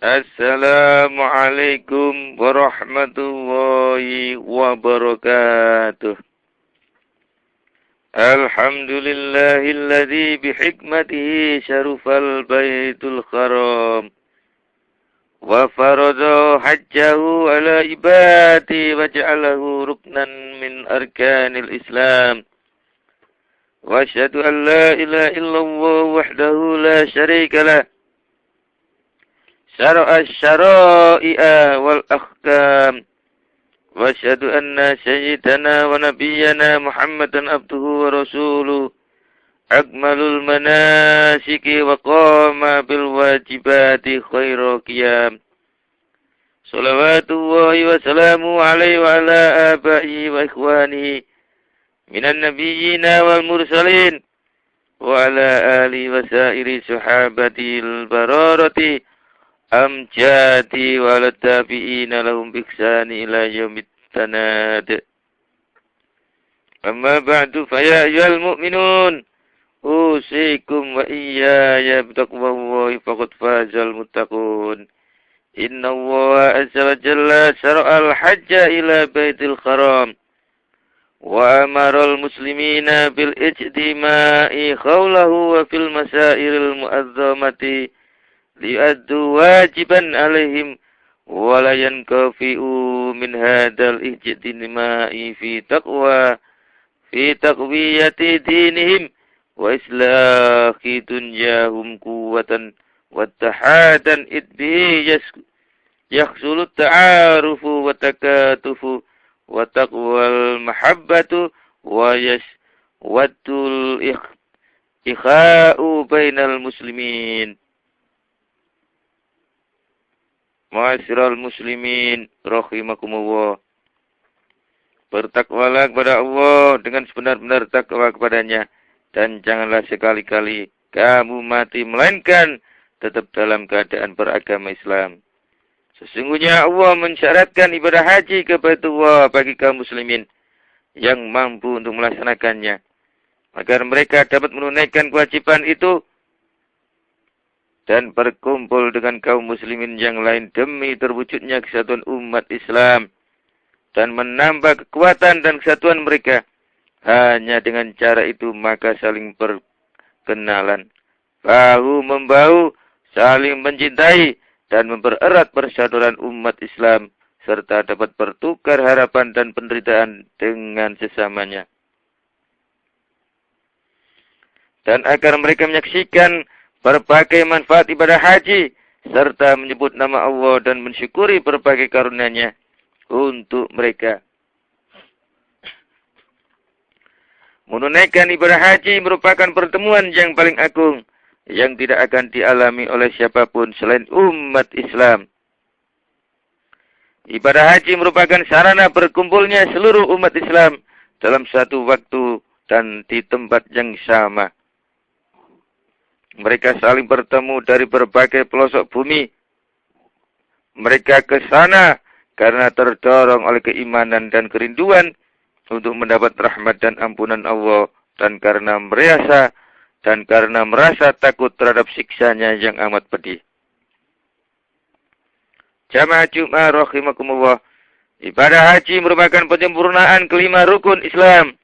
Assalamualaikum warahmatullahi wabarakatuh. Alhamdulillahilladzi bihikmatihi syarufal baitul haram wa farada hajjahu ala ibadi wa ja'alahu ruknan min arkanil Islam. Wa asyhadu an la ilaha illallah wahdahu la syarika lah. Syara'a syara'i'a wal ahkam. Wa asyhadu anna sayyidana wa nabiyyana Muhammadan abduhu wa rasuluh. Akmalul manasiki wa qama bil wajibati khairu qiyam. Salawatullahi wa salamu alaihi wa ala abaihi wa ikhwanihi minan nabiyyina wal mursalin wa ala alihi wa sairi sahabatil bararati amjadi wa latabi'ina lahum bihsani ila yaumit tanad. Amma ba'du fa ya ayyuhal mu'minun usikum wa iyaya bitaqwallahi faqad fazal muttaqun. Inna Allah azza wa jalla syara'al hajja ila baitil haram wa amaral muslimina bil ijtima'i khawlahu wa fil masairil mu'azzamati li'addu wajiban alaihim wa la yankafi'u min hadal ijtima'i fi taqwiyati dinihim wa islahi dunyahum quwwatan wa tahadan idbihi yahsulut ta'arufu wa takatufu wa taqwal mahabbatu wa yaswatul ikha'u bainal muslimin. Ma'asyiral muslimin rahimakumullah. Bertakwalah kepada Allah dengan sebenar-benar takwa kepadanya, dan janganlah sekali-kali kamu mati melainkan tetap dalam keadaan beragama Islam. Sesungguhnya Allah mensyaratkan ibadah haji ke Baitullah bagi kaum muslimin yang mampu untuk melaksanakannya, agar mereka dapat menunaikan kewajiban itu dan berkumpul dengan kaum muslimin yang lain demi terwujudnya kesatuan umat Islam dan menambah kekuatan dan kesatuan mereka. Hanya dengan cara itu maka saling berkenalan, bahu-membahu, saling mencintai dan mempererat persaudaraan umat Islam serta dapat bertukar harapan dan penderitaan dengan sesamanya. Dan agar mereka menyaksikan berbagai manfaat ibadah haji serta menyebut nama Allah dan mensyukuri berbagai karunia-Nya untuk mereka. Menunaikan ibadah haji merupakan pertemuan yang paling agung yang tidak akan dialami oleh siapapun selain umat Islam. Ibadah haji merupakan sarana berkumpulnya seluruh umat Islam dalam satu waktu dan di tempat yang sama. Mereka saling bertemu dari berbagai pelosok bumi. Mereka ke sana karena terdorong oleh keimanan dan kerinduan untuk mendapat rahmat dan ampunan Allah, dan karena merasa takut terhadap siksanya yang amat pedih. Jamaah Jumat rahimakumullah. Ibadah haji merupakan penyempurnaan kelima rukun Islam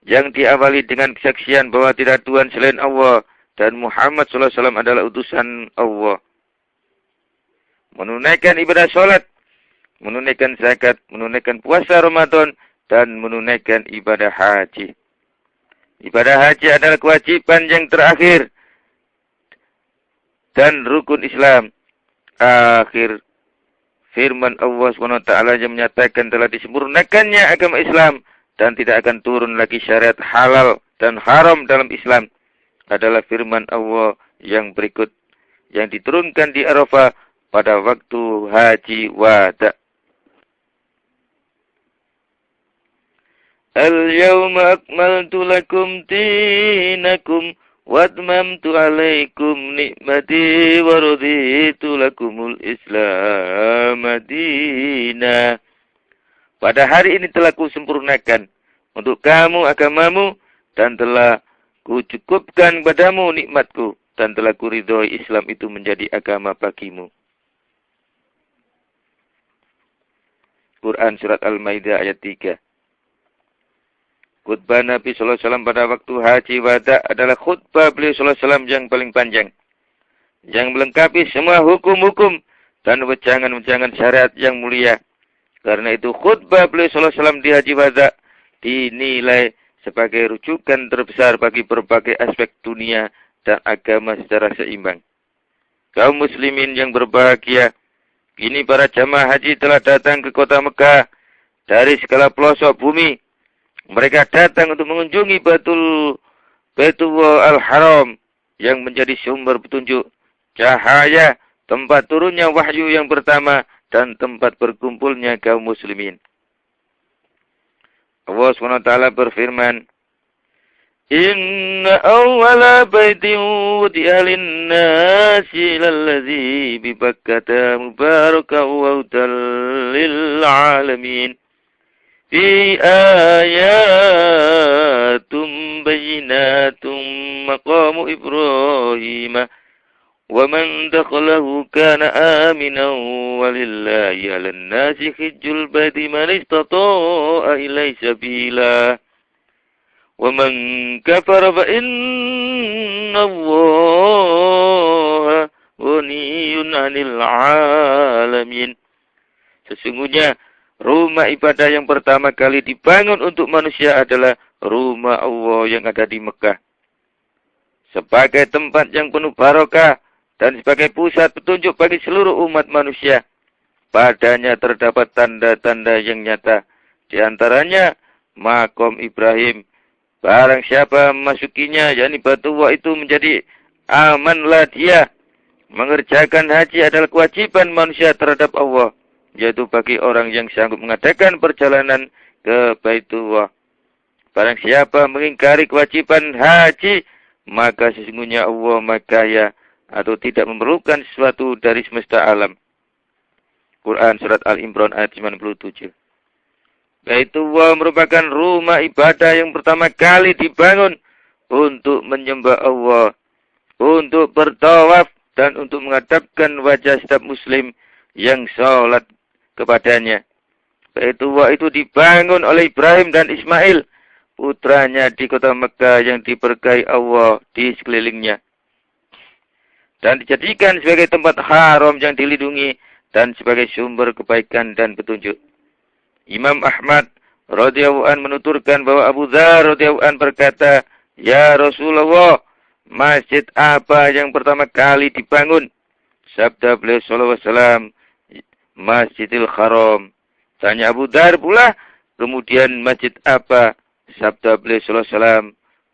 yang diawali dengan kesaksian bahwa tidak Tuhan selain Allah dan Muhammad SAW adalah utusan Allah. Menunaikan ibadah sholat, menunaikan zakat, menunaikan puasa Ramadan, dan menunaikan ibadah haji. Ibadah haji adalah kewajiban yang terakhir dan rukun Islam. Akhir firman Allah SWT yang menyatakan telah disempurnakannya agama Islam dan tidak akan turun lagi syariat halal dan haram dalam Islam adalah firman Allah yang berikut yang diturunkan di Arafah pada waktu haji wada. Al-yawma akmaltu lakum dinakum wa atmamtu alaikum ni'mati wa raditu lakumul Islam madina. Pada hari ini telah kusempurnakan untuk kamu agamamu dan telah kucukupkan padamu nikmatku dan telah kuridhoi Islam itu menjadi agama bagimu. Quran Surat Al-Maidah ayat 3. Khutbah Nabi SAW pada waktu haji wada adalah khutbah beliau SAW yang paling panjang. Yang melengkapi semua hukum-hukum dan wejangan-wejangan syariat yang mulia. Karena itu khutbah beliau SAW di haji wada dinilai sebagai rujukan terbesar bagi berbagai aspek dunia dan agama secara seimbang. Kaum muslimin yang berbahagia, kini para jamaah haji telah datang ke kota Mekah dari segala pelosok bumi. Mereka datang untuk mengunjungi Baitullah Al-Haram yang menjadi sumber petunjuk, cahaya, tempat turunnya wahyu yang pertama, dan tempat berkumpulnya kaum muslimin. Allah SWT berfirman, Inna awwala baitin wudi'a lin-nasi lalladzi bi Bakkata mubarakan wa hudan lil alamin. Fi ayatum bayyinatum maqamu Ibrahim wa man dakhalahu kana aminan walillahi 'alan nasi hajjul baiti man istata'a ilaihi sabila wa man kafara fa innallaha ghaniyyun 'anil 'alamin. Sesungguhnya rumah ibadah yang pertama kali dibangun untuk manusia adalah rumah Allah yang ada di Mekah. Sebagai tempat yang penuh barokah dan sebagai pusat petunjuk bagi seluruh umat manusia. Padanya terdapat tanda-tanda yang nyata. Di antaranya Maqam Ibrahim. Barang siapa memasukinya, yakni Baitullah itu menjadi amanlah dia. Mengerjakan haji adalah kewajiban manusia terhadap Allah, yaitu bagi orang yang sanggup mengadakan perjalanan ke Baitullah. Barang siapa mengingkari kewajiban haji, maka sesungguhnya Allah makaya atau tidak memerlukan sesuatu dari semesta alam. Quran Surat Al-Imran ayat 97. Baitullah merupakan rumah ibadah yang pertama kali dibangun untuk menyembah Allah, untuk bertawaf, dan untuk menghadapkan wajah setiap muslim yang sholat kepadanya. Baitullah itu dibangun oleh Ibrahim dan Ismail, putranya di kota Mekah yang diberkahi Allah di sekelilingnya. Dan dijadikan sebagai tempat haram yang dilindungi dan sebagai sumber kebaikan dan petunjuk. Imam Ahmad radhiyallahu an menuturkan bahwa Abu Dzar radhiyallahu an berkata, "Ya Rasulullah, masjid apa yang pertama kali dibangun?" Sabda beliau sallallahu alaihi wasallam, Masjidil Haram. Tanya Abu Dzar pula, kemudian masjid apa? Sabda beliau sallallahu alaihi wasallam,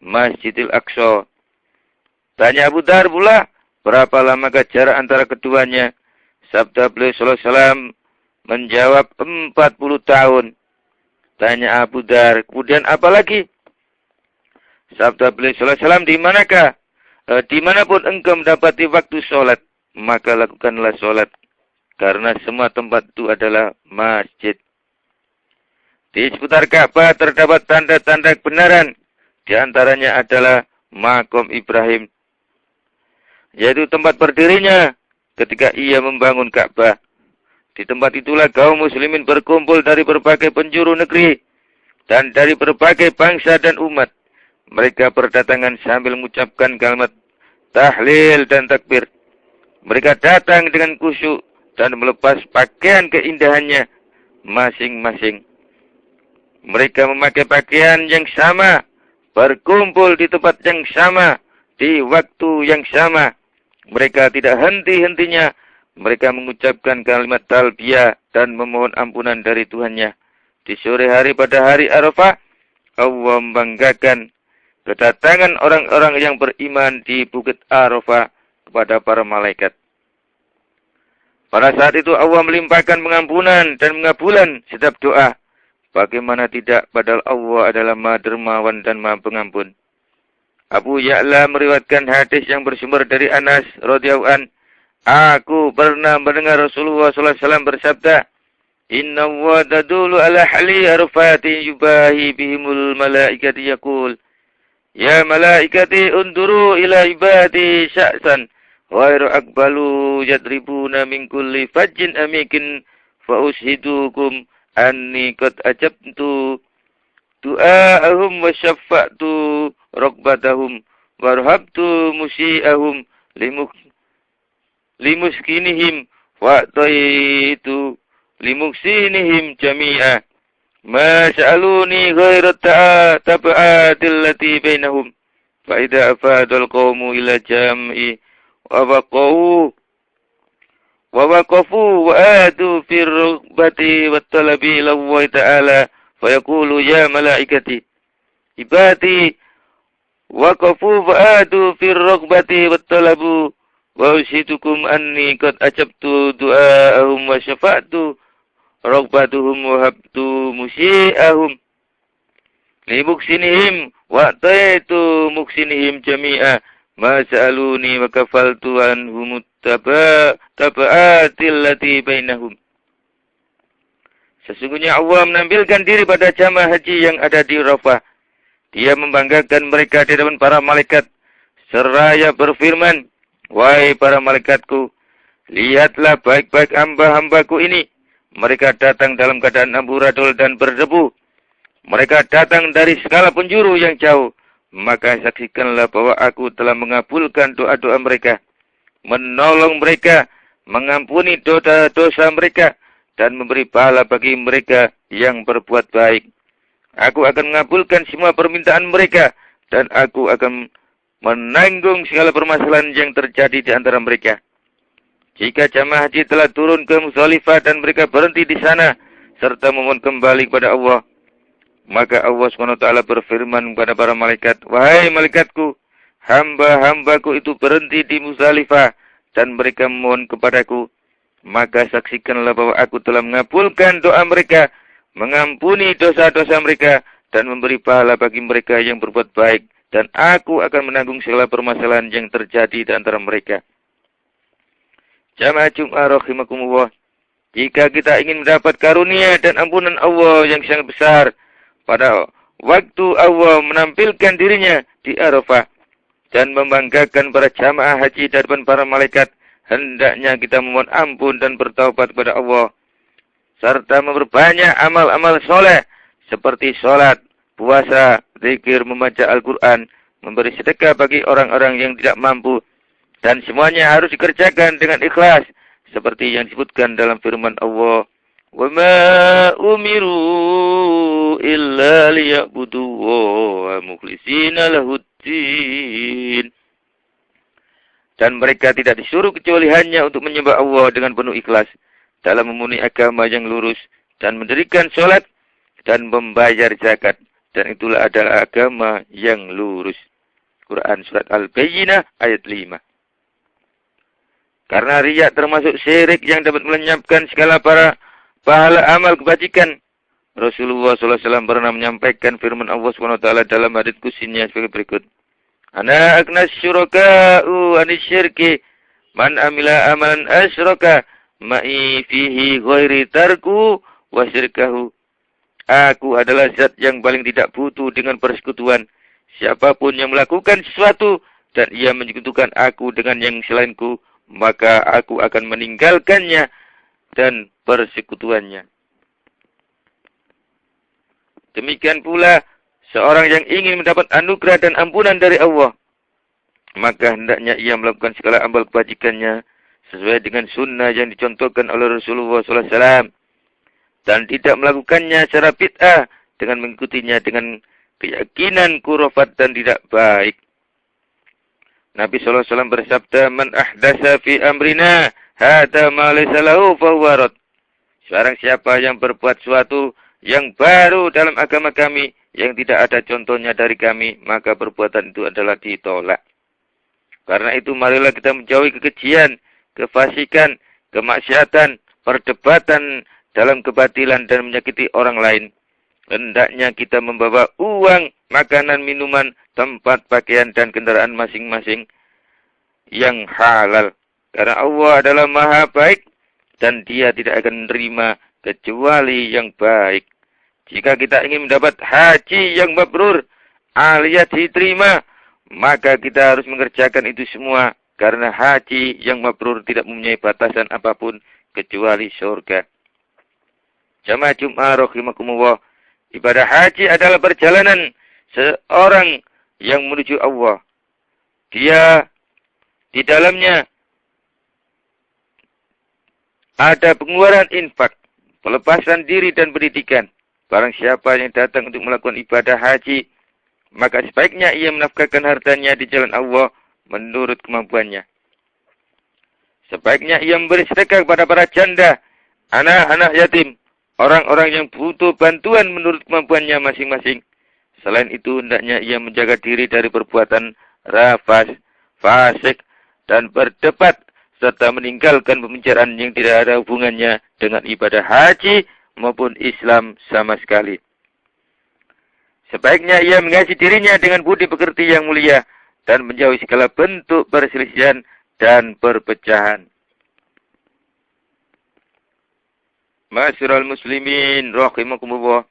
Masjidil Aqsa. Tanya Abu Dzar pula, berapa lamakah jarak antara keduanya? Sabda beliau sallallahu alaihi wasallam menjawab 40 tahun. Tanya Abu Dzar, kemudian apa lagi? Sabda beliau sallallahu alaihi wasallam, di manakah? Dimanapun engkau mendapati waktu sholat, maka lakukanlah sholat. Karena semua tempat itu adalah masjid. Di seputar Ka'bah terdapat tanda-tanda kebenaran. Di antaranya adalah Maqam Ibrahim, yaitu tempat berdirinya ketika ia membangun Ka'bah. Di tempat itulah kaum muslimin berkumpul dari berbagai penjuru negeri dan dari berbagai bangsa dan umat. Mereka berdatangan sambil mengucapkan kalimat tahlil dan takbir. Mereka datang dengan khusyuk dan melepas pakaian keindahannya masing-masing. Mereka memakai pakaian yang sama, berkumpul di tempat yang sama, di waktu yang sama. Mereka tidak henti-hentinya. Mereka mengucapkan kalimat talbiyah dan memohon ampunan dari Tuhannya. Di sore hari pada hari Arafah, Allah membanggakan kedatangan orang-orang yang beriman di Bukit Arafah kepada para malaikat. Pada saat itu Allah melimpahkan pengampunan dan pengabulan setiap doa. Bagaimana tidak, padahal Allah adalah Maha Dermawan dan Maha Pengampun. Abu Ya'la meriwayatkan hadis yang bersumber dari Anas radhiyallahu an. Aku pernah mendengar Rasulullah sallallahu alaihi wasallam bersabda, "Inna wa tadulu ala hali arfati yubahi bihimul malaikati yaqul, ya malaikati unduru ila ibadi sya'san ghairu akbalu yadribuna min kulli fajjin amikin fa ushidukum anni qad ajabtu du'aahum wa syafa'tu raqbatahum warhabtu musi'ahum limuskinihim wa taitu limuhsinihim jami'a ma sa'aluni ghaira tab'atil lati bainahum fa idza afadal qawmu ila jam'i wa waqafu wa adu fi rughbati wat talabi ila Allah ta'ala fa yaqulu ya malaikati ibati waqafu wa adu fi rughbati wat talabu wa usitukum anni qad ajabtu du'aahum wa syafa'tu raghbatuhum wa habtu musi'ahum limuhsinihim wa taitu muhsinihim jami'a ma sa'aluni wa kafaltu anhum taba'atil lati bainahum. Sesungguhnya Allah menampilkan diri pada jamaah haji yang ada di Arafah. Dia membanggakan mereka di hadapan para malaikat seraya berfirman, wahai para malaikatku, lihatlah baik-baik hamba-hambaku ini. Mereka datang dalam keadaan amburadul dan berdebu. Mereka datang dari segala penjuru yang jauh. Maka saksikanlah bahwa aku telah mengabulkan doa-doa mereka, menolong mereka, mengampuni dosa-dosa mereka, dan memberi pahala bagi mereka yang berbuat baik. Aku akan mengabulkan semua permintaan mereka, dan aku akan menanggung segala permasalahan yang terjadi di antara mereka. Jika jamaah haji telah turun ke Muzdalifah dan mereka berhenti di sana, serta memohon kembali kepada Allah, maka Allah SWT berfirman kepada para malaikat, wahai malaikatku, hamba-hambaku itu berhenti di Muzdalifah dan mereka memohon kepadaku, maka saksikanlah bahwa aku telah mengabulkan doa mereka, mengampuni dosa-dosa mereka, dan memberi pahala bagi mereka yang berbuat baik, dan aku akan menanggung segala permasalahan yang terjadi di antara mereka. Jamaah Jum'ah rahimakumullah, jika kita ingin mendapat karunia dan ampunan Allah yang sangat besar, pada waktu Allah menampilkan dirinya di Arafah dan membanggakan para jamaah haji di hadapan para malaikat, hendaknya kita memohon ampun dan bertaubat kepada Allah, serta memperbanyak amal-amal soleh seperti sholat, puasa, zikir, membaca Al-Quran, memberi sedekah bagi orang-orang yang tidak mampu, dan semuanya harus dikerjakan dengan ikhlas seperti yang disebutkan dalam firman Allah, wa ma umiru illa liya'budullaha mukhlishina lahuddin. Dan mereka tidak disuruh kecuali hanya untuk menyembah Allah dengan penuh ikhlas dalam memenuhi agama yang lurus dan mendirikan sholat dan membayar zakat, dan itulah adalah agama yang lurus. Quran surat Al-Bayyinah ayat 5. Karena riya termasuk syirik yang dapat melenyapkan segala pahala amal kebajikan. Rasulullah SAW pernah menyampaikan firman Allah SWT dalam hadits qudsinya sebagai berikut. Ana aknas syuraka'u anisyirki man amila amalan asyraka ma'i fihi ghairi tarku wa syirkahu. Aku adalah zat yang paling tidak butuh dengan persekutuan. Siapapun yang melakukan sesuatu dan ia menyekutukan aku dengan yang selainku, maka aku akan meninggalkannya dan persekutuannya. Demikian pula, seorang yang ingin mendapat anugerah dan ampunan dari Allah, maka hendaknya ia melakukan segala amal kebajikannya sesuai dengan sunnah yang dicontohkan oleh Rasulullah SAW, dan tidak melakukannya secara bid'ah dengan mengikutinya dengan keyakinan kurafat dan tidak baik. Nabi SAW bersabda, man ahdasa fi amrina hadza ma laysa lahu fahuwa rad. Seorang siapa yang berbuat sesuatu yang baru dalam agama kami yang tidak ada contohnya dari kami, maka perbuatan itu adalah ditolak. Karena itu marilah kita menjauhi kekejian, kefasikan, kemaksiatan, perdebatan dalam kebatilan dan menyakiti orang lain. Hendaknya kita membawa uang, makanan, minuman, tempat pakaian dan kendaraan masing-masing yang halal. Karena Allah adalah Maha baik dan Dia tidak akan menerima kecuali yang baik. Jika kita ingin mendapat haji yang mabrur alias diterima, maka kita harus mengerjakan itu semua. Karena haji yang mabrur tidak mempunyai batasan apapun kecuali surga. Jamaah Jum'ah rahimakumullah. Ibadah haji adalah perjalanan seorang yang menuju Allah. Dia di dalamnya ada pengeluaran infak, pelepasan diri dan pendidikan. Barang siapa yang datang untuk melakukan ibadah haji, maka sebaiknya ia menafkahkan hartanya di jalan Allah menurut kemampuannya. Sebaiknya ia memberi sedekah kepada para janda, anak-anak yatim, orang-orang yang butuh bantuan menurut kemampuannya masing-masing. Selain itu, hendaknya ia menjaga diri dari perbuatan rafas, fasik, dan berdebat, serta meninggalkan pembicaraan yang tidak ada hubungannya dengan ibadah haji maupun Islam sama sekali. Sebaiknya ia mengasihi dirinya dengan budi pekerti yang mulia dan menjauhi segala bentuk perselisihan dan perpecahan. Ma'asyiral muslimin rahimakumullah.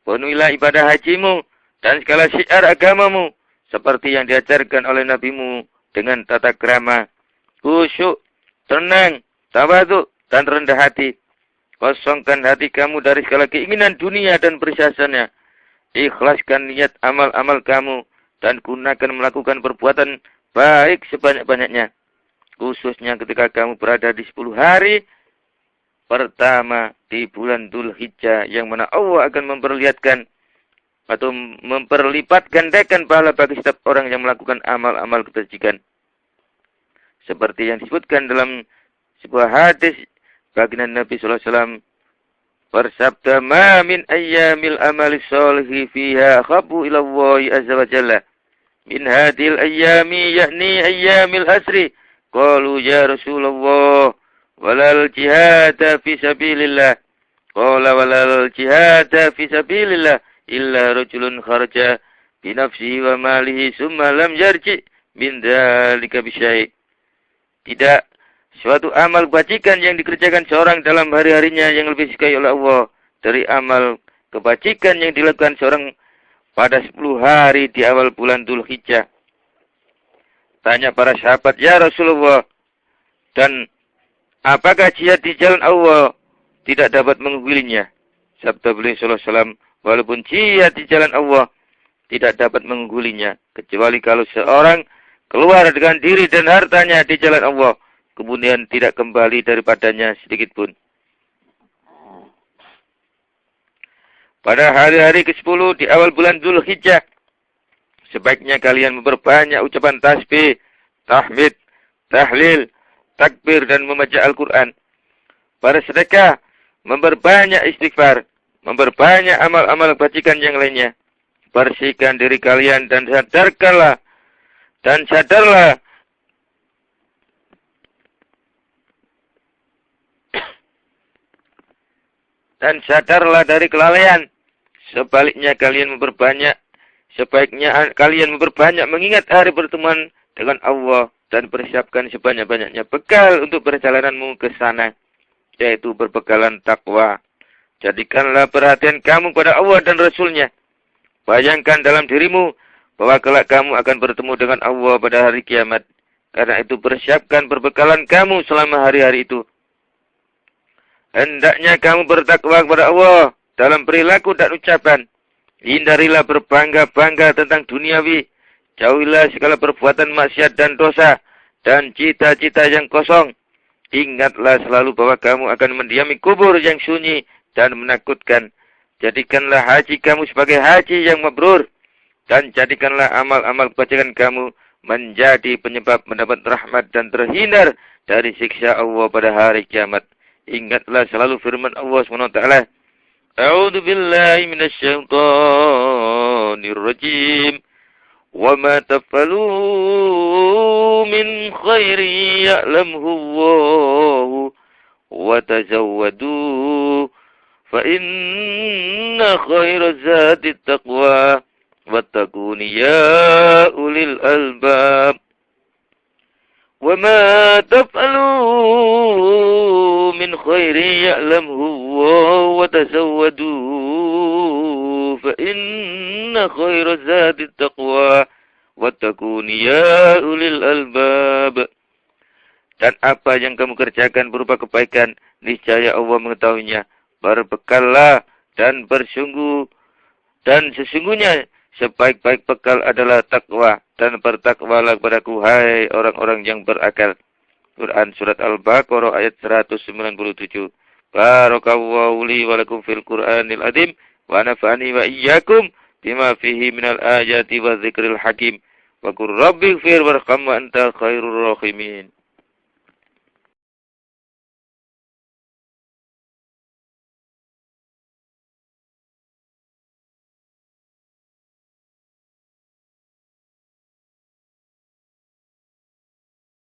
Penuhilah ibadah hajimu dan segala syiar agamamu seperti yang diajarkan oleh nabimu dengan tata krama, khusyuk, tenang, tawadhu, dan rendah hati. Kosongkan hati kamu dari segala keinginan dunia dan perhiasannya. Ikhlaskan niat amal-amal kamu dan gunakan melakukan perbuatan baik sebanyak-banyaknya. Khususnya ketika kamu berada di 10 hari pertama di bulan Dzulhijjah yang mana Allah akan memperlihatkan atau memperlipat gandakan pahala bagi setiap orang yang melakukan amal-amal kebajikan. Seperti yang disebutkan dalam sebuah hadis baginda Nabi sallallahu alaihi wasallam bersabda, "Ma min ayyamil amali sholihi fiha khabu ila Allah azza wa jalla min hadhil ayyami yakni ayyamil asri." Qalu ya Rasulullah walal jihad fi sabilillah. Qala walal jihad fi sabilillah illa rajulun kharaja bi nafsihi wa malihi summa lam yarji min dzalika bi syai'. Tidak suatu amal kebajikan yang dikerjakan seorang dalam hari-harinya yang lebih disukai oleh Allah dari amal kebajikan yang dilakukan seorang pada 10 hari di awal bulan Dzulhijjah. Tanya para sahabat, ya Rasulullah, dan apakah jihad di jalan Allah tidak dapat mengunggilinya? Sabda beliau sallallahu alaihi wasallam, walaupun jihad di jalan Allah tidak dapat mengunggilinya, kecuali kalau seorang keluar dengan diri dan hartanya di jalan Allah, kemudian tidak kembali daripadanya sedikit pun. Pada hari-hari ke-10 di awal bulan Dzulhijjah, sebaiknya kalian memperbanyak ucapan tasbih, tahmid, tahlil, takbir, dan membaca Al-Quran. Bersedekah, memperbanyak istighfar, memperbanyak amal-amal kebajikan yang lainnya. Bersihkan diri kalian dan sadarlah dari kelalaian. Sebaiknya kalian memperbanyak mengingat hari pertemuan dengan Allah dan persiapkan sebanyak-banyaknya bekal untuk perjalananmu ke sana, yaitu berbekalan takwa. Jadikanlah perhatian kamu pada Allah dan Rasul-Nya. Bayangkan dalam dirimu bahwa kelak kamu akan bertemu dengan Allah pada hari kiamat. Karena itu persiapkan perbekalan kamu selama hari-hari itu. Hendaknya kamu bertakwa kepada Allah dalam perilaku dan ucapan. Hindarilah berbangga-bangga tentang duniawi. Jauhilah segala perbuatan maksiat dan dosa dan cita-cita yang kosong. Ingatlah selalu bahwa kamu akan mendiami kubur yang sunyi dan menakutkan. Jadikanlah haji kamu sebagai haji yang mabrur. Dan jadikanlah amal-amal kebajikan kamu menjadi penyebab mendapat rahmat dan terhindar dari siksa Allah pada hari kiamat. Ingatlah selalu firman Allah SWT. A'udzu billahi minasy syaithanir rajim. Wa ma taf'alu min khairin ya'lamhu Allah wa tazawwadu fa inna khairaz zadi taqwa wattaqun ya ulil albab. Wa ma taf'alu min khairin ya'lamhu Allah wa tazawwadu fa inna khairaz zadi taqwa wattaqun ya ulil albab. Dan apa yang kamu kerjakan berupa kebaikan, niscaya Allah mengetahuinya. Berbekallah dan sesungguhnya sebaik-baik bekal adalah takwa, dan bertakwalah kepadaku hai orang-orang yang berakal. Quran surat Al-Baqarah ayat 197. Barakallahu li wa lakum fil Qur'anil azim wa nafa'ani wa iyyakum bima fihi minal ayati wa dzikril hakim. Wa qur rabbighfir warham wa anta khairur rahimin.